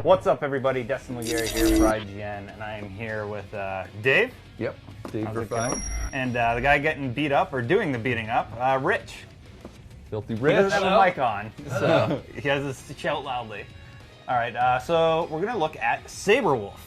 What's up, everybody? Destin Legary here for IGN, and I am here with Dave. Yep, Dave Griffin. And the guy getting beat up, or doing the beating up, Rich. Filthy He Rich. doesn't have a mic on, so he has to shout loudly. All right, so we're going to look at Sabrewulf.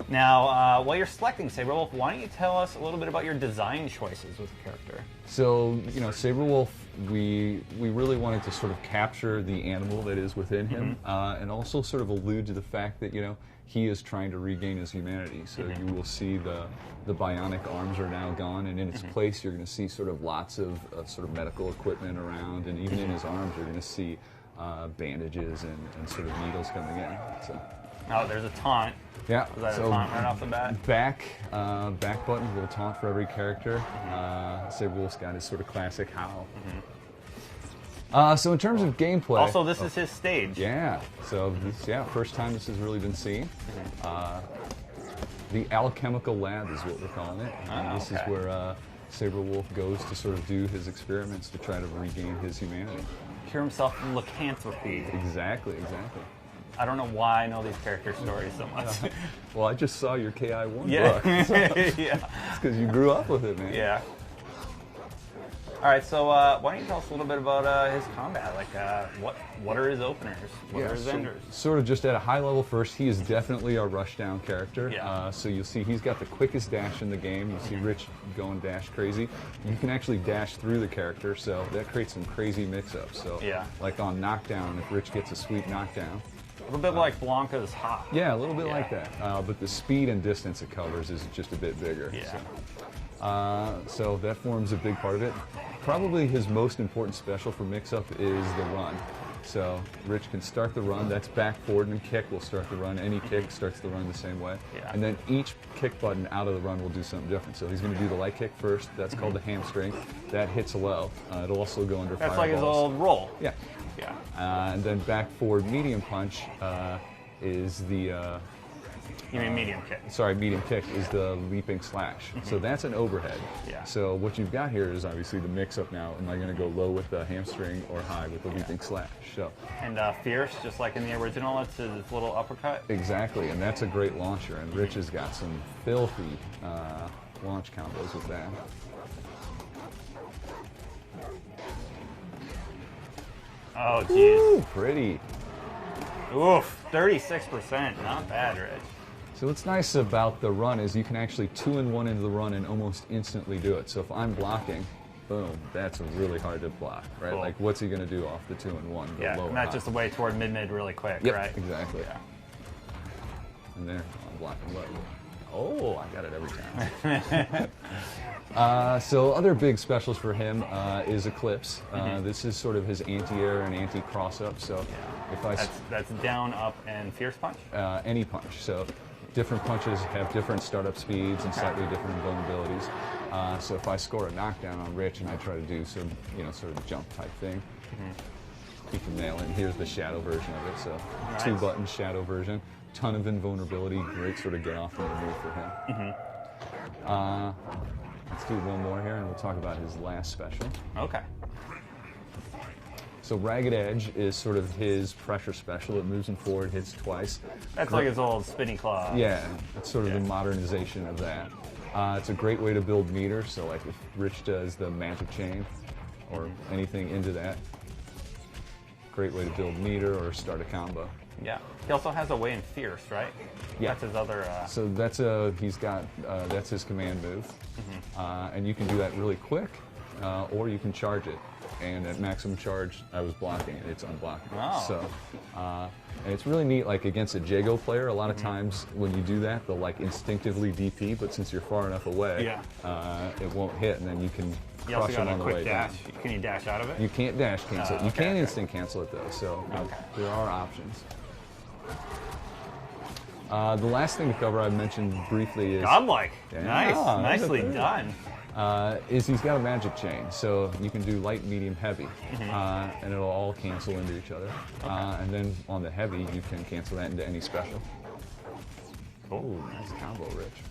Now, while you're selecting Sabrewulf, why don't you tell us a little bit about your design choices with the character? So, you know, Sabrewulf, we really wanted to sort of capture the animal that is within him, and also sort of allude to the fact that, you know, he is trying to regain his humanity. So you will see the bionic arms are now gone, and in its place you're going to see sort of lots of sort of medical equipment around, and even in his arms you're going to see bandages and sort of needles coming in. So. Oh, there's a taunt. Yeah. Is that a taunt right off the bat? Back button, little taunt for every character. Sabrewulf's got his sort of classic howl. So in terms of gameplay... Also, this is his stage. Yeah. So, first time this has really been seen. The alchemical lab is what we're calling it. And this is where Sabrewulf goes to sort of do his experiments to try to regain his humanity. Cure himself from lycanthropy. Exactly. I don't know why I know these character stories so much. Well, I just saw your KI1 book. Yeah. So Yeah. it's because you grew up with it, man. Yeah. All right, so why don't you tell us a little bit about his combat? Like, what are his openers? What are his enders? Sort of just at a high level first, he is definitely a rushdown character. Yeah. So you'll see he's got the quickest dash in the game. You see Rich going dash crazy. You can actually dash through the character, so that creates some crazy mix-ups. So, like on knockdown, if Rich gets a sweet knockdown, a little bit like Blanca's hop. Yeah, a little bit like that. But the speed and distance it covers is just a bit bigger. Yeah. So that forms a big part of it. Probably his most important special for mix-up is the run. So Rich can start the run. That's back, forward, and kick will start the run. Any kick starts the run the same way. Yeah. And then each kick button out of the run will do something different. So he's going to do the light kick first. That's called the hamstring. That hits low. It'll also go under That's fireballs. like his old roll. Yeah. Yeah. And then back, forward, medium punch is the... You mean medium kick? Sorry, medium kick is the leaping slash. So that's an overhead. Yeah. So what you've got here is obviously the mix-up now. Am I going to go low with the hamstring or high with the leaping slash? So. And fierce, just like in the original, it's his little uppercut? Exactly, and that's a great launcher. And Rich has got some filthy launch combos with that. Oh, jeez. Ooh, pretty. Oof, 36%. Not bad, Rich. So what's nice about the run is you can actually 2-in-1 into the run and almost instantly do it. So if I'm blocking, boom, that's really hard to block, right? Cool. Like, what's he going to do off the 2-in-1? Yeah, low and that's just a way toward mid-mid really quick, right? Exactly. Yeah. And there, I'm blocking low. Oh, I got it every time. So other big specials for him is Eclipse. This is sort of his anti-air and anti-cross-up. So if I... That's down, up, and fierce punch? Any punch. So different punches have different startup speeds and slightly different vulnerabilities. So if I score a knockdown on Rich and I try to do some, sort of jump type thing, he can nail it. And here's the shadow version of it. So nice. 2-button shadow version. Ton of invulnerability. Great sort of get off on the move for him. Let's do one more here and we'll talk about his last special. Okay. So Ragged Edge is sort of his pressure special. It moves him forward, hits twice. That's like his old spinny claw. Yeah, it's sort of the modernization of that. It's a great way to build meter. So like if Rich does the magic chain or anything into that, great way to build meter or start a combo. Yeah. He also has a way in fierce, right? Yeah. That's his other... So that's that's his command move. And you can do that really quick, or you can charge it. And at maximum charge, I was blocking it. It's unblockable. Oh. So, and it's really neat, like against a Jago player, a lot of times when you do that, they'll like instinctively DP, but since you're far enough away, it won't hit, and then you can crush them on the way down. Can you dash out of it? You can't dash cancel it. You can instant cancel it though, so there are options. The last thing to cover I mentioned briefly is... Godlike. Yeah, nice. Nicely done. Is he's got a magic chain, so you can do light, medium, heavy, and it'll all cancel into each other. And then on the heavy, you can cancel that into any special. Cool. Ooh, nice combo, Rich.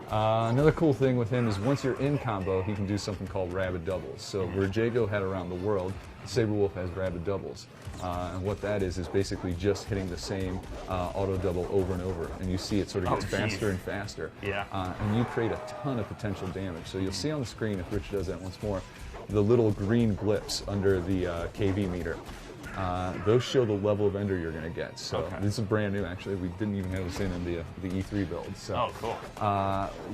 Another cool thing with him is once you're in combo, he can do something called rapid doubles. So where Jago had around the world, Sabrewulf has rapid doubles. And what that is basically just hitting the same auto double over and over. And you see it sort of gets faster and faster. Yeah. And you create a ton of potential damage. So you'll see on the screen, if Rich does that once more, the little green blips under the KV meter. Those show the level of ender you're going to get. So this is brand new, actually. We didn't even have this in the E3 build. So, oh, cool.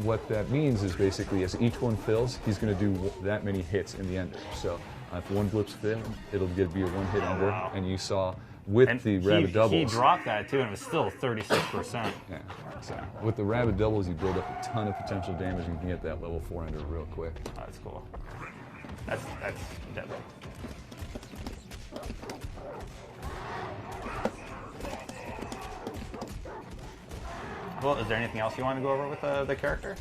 What that means is basically as each one fills, he's going to do that many hits in the ender. So if one blips fill, it'll be a one-hit ender. Wow. And you saw with the rapid doubles. He dropped that too, and it was still 36%. Yeah. So with the rapid doubles, you build up a ton of potential damage and you can get that level 4 ender real quick. Oh, that's cool. That's deadly. Well, is there anything else you want to go over with the character?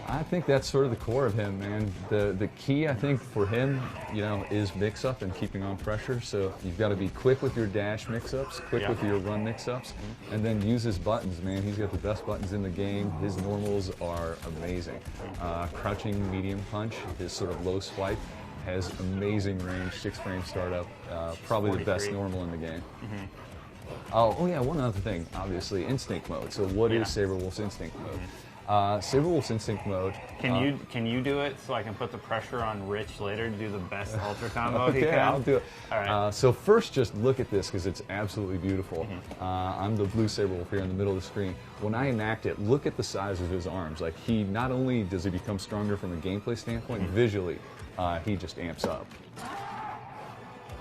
I think that's sort of the core of him, man. The key, I think, for him, is mix-up and keeping on pressure. So you've got to be quick with your dash mix-ups, quick with your run mix-ups, and then use his buttons, man. He's got the best buttons in the game. His normals are amazing. Crouching medium punch, his sort of low swipe, has amazing range, 6-frame startup, probably 43. The best normal in the game. Oh yeah, one other thing, obviously, instinct mode. So what is Sabrewulf's instinct mode? Sabrewulf's instinct mode. Can you do it so I can put the pressure on Rich later to do the best ultra combo he can? Okay, I'll do it. All right. So first, just look at this because it's absolutely beautiful. I'm the blue Sabrewulf here in the middle of the screen. When I enact it, look at the size of his arms. Like not only does he become stronger from a gameplay standpoint, visually, he just amps up.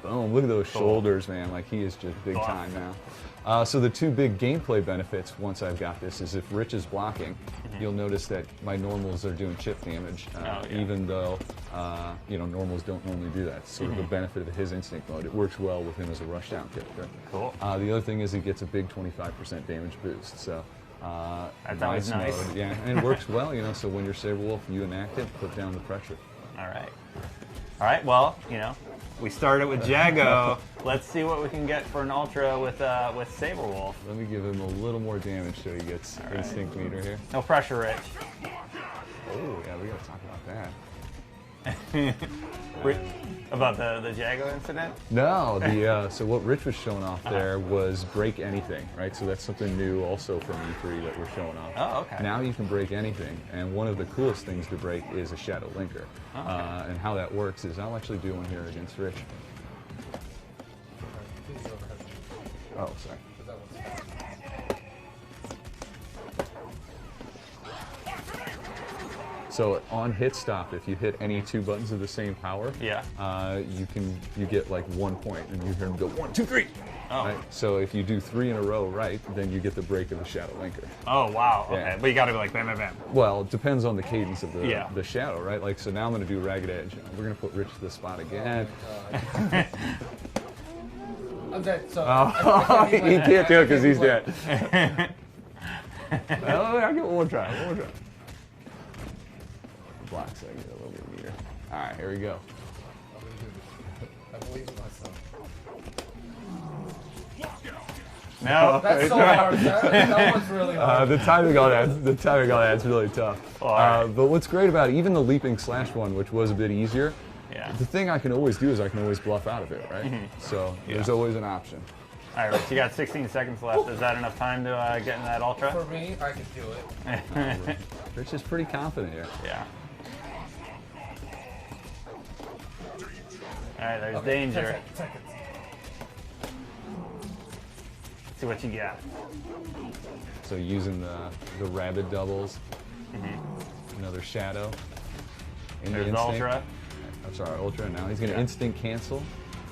Boom! Look at those shoulders, man. Like he is just big time now. So the two big gameplay benefits once I've got this is if Rich is blocking, you'll notice that my normals are doing chip damage, even though normals don't normally do that. It's sort of the benefit of his instinct mode. It works well with him as a rushdown character. Cool. The other thing is he gets a big 25% damage boost. So that's always nice. Mode, yeah, and it works well. So when you're Sabrewulf, you enact it, put down the pressure. All right. All right. Well, we started with Jago. Let's see what we can get for an ultra with Sabrewulf. Let me give him a little more damage so he gets instinct meter here. No pressure, Rich. Oh yeah, we gotta talk about that. About the Jago incident? No, so what Rich was showing off there was break anything, right? So that's something new also from E3 that we're showing off. Oh, okay. Now you can break anything, and one of the coolest things to break is a Shadow Linker. Oh, okay. And how that works is, I'll actually do one here against Rich. Oh, sorry. So on hit stop, if you hit any two buttons of the same power, you get like 1 point, and you hear him go 1, 2, 3. Oh. Right? So if you do 3 in a row right, then you get the break of the Shadow Linker. Oh wow! Okay, Yeah. but you got to be like bam, bam, bam. Well, it depends on the cadence of the shadow, right? Like so now I'm going to do Ragged Edge. We're going to put Rich to the spot again. I'm dead. So he can't do it because he's dead. I'll get one more try. One more try. Block so I get a little bit meter. All right, here we go. I believe in myself. No, that's so hard. That one's really hard. The timing on that's really tough. But what's great about it, even the leaping slash one, which was a bit easier, the thing I can always do is I can always bluff out of it, right? So there's always an option. All right, Rich, you got 16 seconds left. Is that enough time to get in that ultra? For me, I can do it. Rich is pretty confident here. Yeah. All right, there's danger. 10 seconds. See what you got. So using the rabid doubles, another shadow. There's the ultra. I'm sorry, ultra. Now he's going to instinct cancel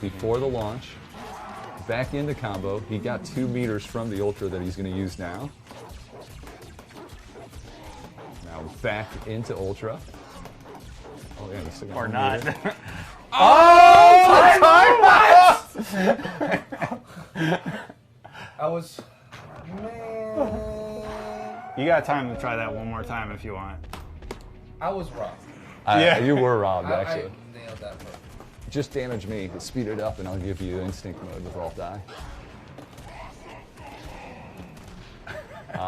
before the launch. Back into combo. He got 2 meters from the ultra that he's going to use now. Now back into ultra. Oh yeah, he's still got Or 1 not. meter. I was, man. You got time to try that one more time if you want. I was robbed. You were robbed, actually. I nailed that part. Just damage me, speed it up, and I'll give you instinct mode with Alt Die.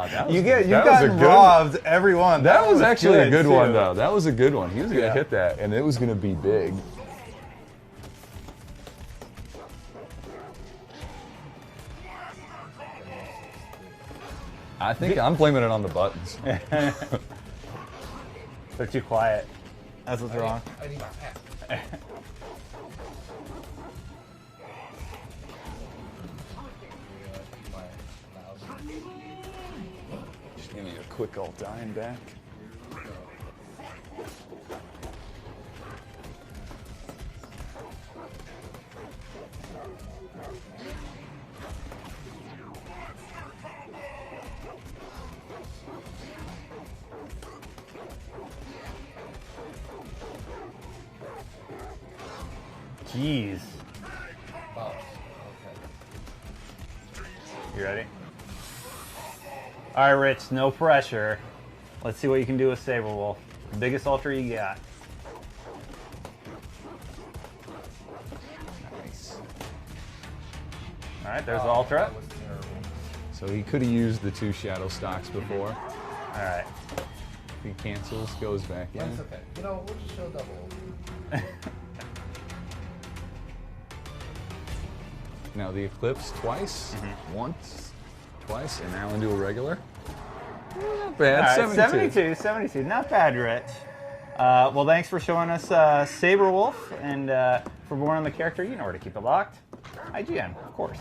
That was, You've that was a gotten good robbed every one. That was actually a good one, too. though. That was a good one. He was going to hit that, and it was going to be big. I think I'm blaming it on the buttons. They're too quiet. That's what's wrong. I need my pack. Just give me a quick old dime back. Jeez. Oh, You ready? All right, Rich, no pressure. Let's see what you can do with Sabrewulf. The biggest ultra you got. Nice. All right, there's the Oh, ultra. that was terrible. So he could have used the 2 shadow stocks before. All right. He cancels, goes back in. That's okay. You know, we'll just show double. Now the Eclipse twice, once, twice, and now into a regular. Not bad. All right, 72. Not bad, Rich. Well, thanks for showing us Sabrewulf, and for more on the character, you know where to keep it locked. IGN, of course.